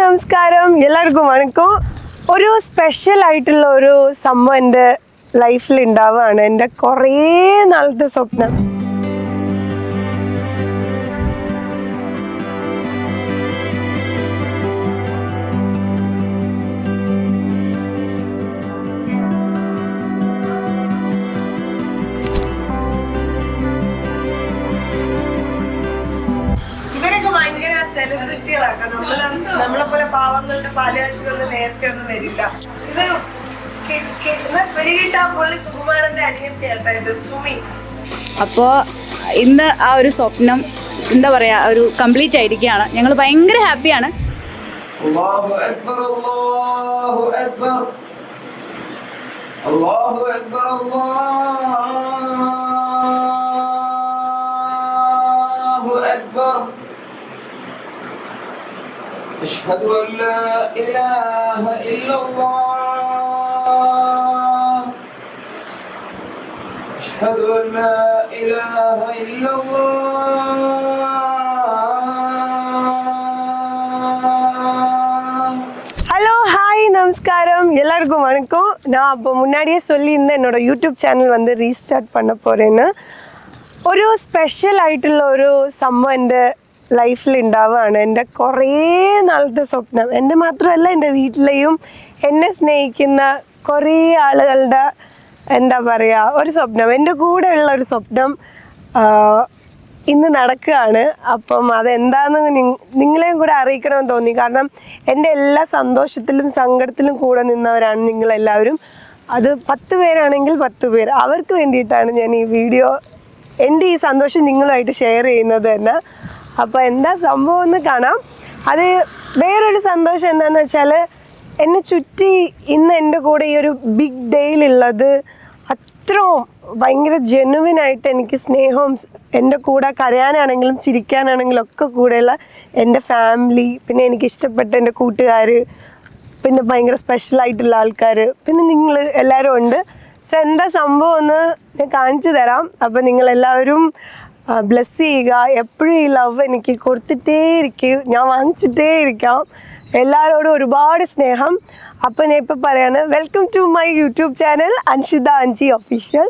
നമസ്കാരം എല്ലാവർക്കും വണക്കം ഒരു സ്പെഷ്യൽ ആയിട്ടുള്ള ഒരു സംഭവം എൻ്റെ ലൈഫിൽ ഉണ്ടാവുകയാണ് എൻ്റെ കുറേ നാളത്തെ സ്വപ്നം സെലിബ്രിറ്റികളാക്കാം നമ്മളെ പോലെ പാവങ്ങളുടെ പാലുകാച്ചി വന്ന് നേരത്തെ ഒന്നും വരില്ല ഇത് പിടികിട്ടാൻ പുള്ളി സുകുമാരന്റെ അനിയത്തിയാട്ടോ ഇത് സുമി. അപ്പോൾ ഇന്ന് ആ ഒരു സ്വപ്നം എന്താ പറയാ ഒരു കംപ്ലീറ്റ് ആയിരിക്കുകയാണ്. ഞങ്ങൾ ഭയങ്കര ഹാപ്പിയാണ്. അല്ലാഹു അക്ബർ അല്ലാഹു അക്ബർ അല്ലാഹു അക്ബർ അല്ലാഹു അക്ബർ أشهد أن لا إله إلا الله أشهد أن لا إله إلا الله. ஹலோ ஹாய் நமஸ்காரம் எல்லாருக்கும் வணக்கம். நான் அப்போ முன்னாடியே சொல்லியிருந்தேன் என்னோட யூடியூப் சேனல் வந்து ரீஸ்டார்ட் பண்ண போகிறேன்னு. ഒരു സ്പെഷ്യൽ ആയിട്ടുള്ള ഒരു സംഭവം എൻ്റെ ലൈഫിൽ ഉണ്ടാവുകയാണ് എൻ്റെ കുറേ നാളത്തെ സ്വപ്നം. എൻ്റെ മാത്രമല്ല എൻ്റെ വീട്ടിലെയും എന്നെ സ്നേഹിക്കുന്ന കുറേ ആളുകളുടെ എന്താ പറയുക ഒരു സ്വപ്നം, എൻ്റെ കൂടെ ഉള്ള ഒരു സ്വപ്നം ഇന്ന് നടക്കുകയാണ്. അപ്പം അതെന്താണെന്ന് നിങ്ങളെയും കൂടെ അറിയിക്കണമെന്ന് തോന്നി. കാരണം എൻ്റെ എല്ലാ സന്തോഷത്തിലും സങ്കടത്തിലും കൂടെ നിന്നവരാണ് നിങ്ങളെല്ലാവരും. അത് 10 പേരാണെങ്കിൽ 10 പേർ, അവർക്ക് വേണ്ടിയിട്ടാണ് ഞാൻ ഈ വീഡിയോ എൻ്റെ ഈ സന്തോഷം നിങ്ങളുമായിട്ട് ഷെയർ ചെയ്യുന്നത് തന്നെ. അപ്പോൾ എന്താ സംഭവം എന്ന് കാണാം. അത് വേറൊരു സന്തോഷം എന്താണെന്ന് വെച്ചാൽ എന്നെ ചുറ്റി ഇന്ന് എൻ്റെ കൂടെ ഈ ഒരു ബിഗ് ഡേയിലുള്ളത് അത്രയും ഭയങ്കര ജെനുവിനായിട്ട് എനിക്ക് സ്നേഹവും എൻ്റെ കൂടെ കരയാനാണെങ്കിലും ചിരിക്കാനാണെങ്കിലും ഒക്കെ കൂടെയുള്ള എൻ്റെ ഫാമിലി, പിന്നെ എനിക്കിഷ്ടപ്പെട്ട എൻ്റെ കൂട്ടുകാർ, പിന്നെ ഭയങ്കര സ്പെഷ്യലായിട്ടുള്ള ആൾക്കാർ, പിന്നെ നിങ്ങൾ എല്ലാവരും ഉണ്ട്. സോ എന്താ സംഭവം എന്ന് ഞാൻ കാണിച്ചു തരാം. അപ്പോൾ നിങ്ങളെല്ലാവരും ബ്ലെസ് ചെയ്യുക. എപ്പോഴും ഈ ലവ് എനിക്ക് കൊടുത്തിട്ടേ ഇരിക്കും, ഞാൻ വാങ്ങിച്ചിട്ടേ ഇരിക്കാം. എല്ലാവരോടും ഒരുപാട് സ്നേഹം. അപ്പോൾ ഞാൻ ഇപ്പോൾ പറയാണ്, welcome to my YouTube channel Anshitha Anchi official.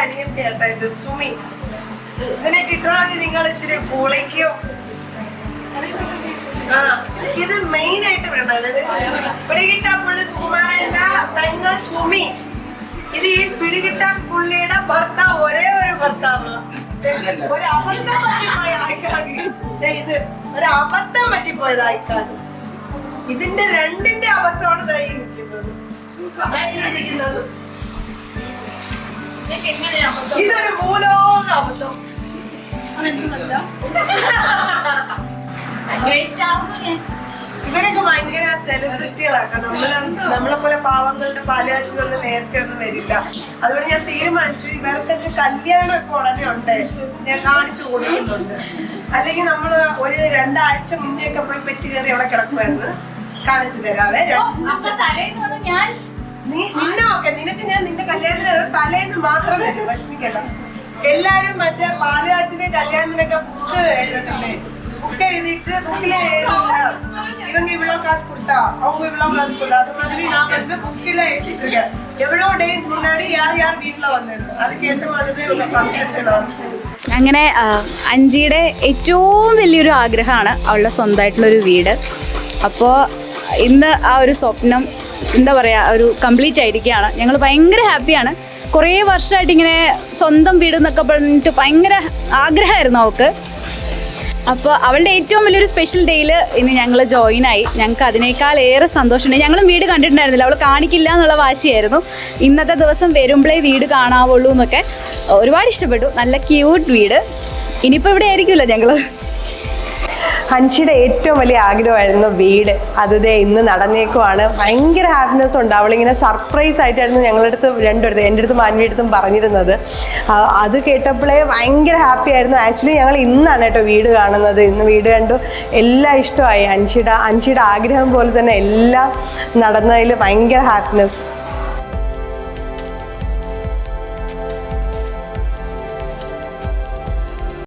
അനിയത്തി കേട്ടോ ഇത് സുമി. ഇതിനെ കിട്ടണമെങ്കിൽ നിങ്ങൾ ഇച്ചിരി പൂളിക്കും. ഇത് മെയിൻ ആയിട്ട് വിടണത് പിടികിട്ടാ പുള്ളി സുകുമാരന്റെ പെങ്ങൾ സുമി. ഇത് ഈ പിടികിട്ടാ പുള്ളിയുടെ ഭർത്താവ്, ഒരേ ഒരു ഭർത്താവ്. ഒരു അബദ്ധം പറ്റിപ്പോയ ആയിക്കാണ് ഇത്, ഒരു അബദ്ധം പറ്റിപ്പോയത് ആയിക്കാണ്. ഇതിന്റെ രണ്ടിന്റെ അബദ്ധമാണ് തൈ നിൽക്കുന്നത്. ഇതൊരു ഭൂലോക അബദ്ധം. ഇവരൊക്കെ ഭയങ്കര സെലിബ്രിറ്റികളാണ്. നമ്മളെ പോലെ പാവങ്ങളുടെ പാലുകാച്ചുകളിൽ നേരത്തെ ഒന്നും വരില്ല. അതുകൊണ്ട് ഞാൻ തീരുമാനിച്ചു ഇവർക്കൊക്കെ കല്യാണം ഒക്കെ ഉടനെ ഉണ്ട്, ഞാൻ കാണിച്ചു കൊടുക്കുന്നുണ്ട്. അല്ലെങ്കിൽ നമ്മള് ഒരു 2 ആഴ്ച മുന്നേ ഒക്കെ പോയി പെറ്റി കയറി അവിടെ കിടക്കുമായിരുന്നു. കാണിച്ചു തരാവേ. നിനക്ക് ഞാൻ നിന്റെ കല്യാണത്തിന് തലേന്ന് മാത്രം വരും, വിഷമിക്കണ്ട. എല്ലാരും മറ്റേ പാലുകാച്ചിന്റെ കല്യാണത്തിനൊക്കെ ബുക്ക് എഴുതത്തില്ലേ, ബുക്ക് എഴുതിയിട്ട് ബുക്കിലെ എഴുതില്ല இவங்க இவ்வளவு காசு கொடுத்தா அவங்க இவ்வளவு காசு கொடுத்தா அது மாதிரி நான் வந்து புக்கில எழுதிட்டு இருக்கேன். எவ்வளவு டேஸ் முன்னாடி யார் யார் வீட்டுல வந்தது அதுக்கு ஏத்த மாதிரி ஒரு ഫംഗ്ഷൻ. അങ്ങനെ അഞ്ചിയുടെ ഏറ്റവും വലിയൊരു ആഗ്രഹമാണ് അവളുടെ സ്വന്തമായിട്ടുള്ളൊരു വീട്. അപ്പോൾ ഇന്ന് ആ ഒരു സ്വപ്നം എന്താ പറയുക ഒരു കംപ്ലീറ്റ് ആയിരിക്കുകയാണ്. ഞങ്ങൾ ഭയങ്കര ഹാപ്പിയാണ്. കുറേ വർഷമായിട്ട് ഇങ്ങനെ സ്വന്തം വീട് എന്നൊക്കെ പറഞ്ഞിട്ട് ഭയങ്കര ആഗ്രഹമായിരുന്നു അവൾക്ക്. അപ്പോൾ അവളുടെ ഏറ്റവും വലിയൊരു സ്പെഷ്യൽ ഡേയിൽ ഇന്ന് ഞങ്ങൾ ജോയിനായി. ഞങ്ങൾക്ക് അതിനേക്കാൾ ഏറെ സന്തോഷമുണ്ട്. ഞങ്ങളും വീട് കണ്ടിട്ടുണ്ടായിരുന്നില്ല, അവൾ കാണിക്കില്ല എന്നുള്ള വാശിയായിരുന്നു. ഇന്നത്തെ ദിവസം വരുമ്പോഴേ വീട് കാണാവുള്ളൂ എന്നൊക്കെ. ഒരുപാട് ഇഷ്ടപ്പെട്ടു, നല്ല ക്യൂട്ട് വീട്. ഇനിയിപ്പോൾ ഇവിടെ ആയിരിക്കുമല്ലോ ഞങ്ങൾ. ഹൻഷിയുടെ ഏറ്റവും വലിയ ആഗ്രഹമായിരുന്നു വീട്. അത് ഇന്ന് നടന്നേക്കുവാണ്. ഭയങ്കര ഹാപ്പിനെസ് ഉണ്ട്. അവളിങ്ങനെ സർപ്രൈസ് ആയിട്ടായിരുന്നു ഞങ്ങളുടെ അടുത്ത് എൻ്റെ അടുത്തും മാൻവിയുടെ അടുത്തും പറഞ്ഞിരുന്നത്. അത് കേട്ടപ്പോഴേ ഭയങ്കര ഹാപ്പി ആയിരുന്നു. ആക്ച്വലി ഞങ്ങൾ ഇന്നാണ് കേട്ടോ വീട് കാണുന്നത്. ഇന്ന് വീട് കണ്ടു, എല്ലാം ഇഷ്ടമായി. ഹൻഷിയുടെ ആഗ്രഹം പോലെ തന്നെ എല്ലാം നടന്നതിൽ ഭയങ്കര ഹാപ്പിനെസ്.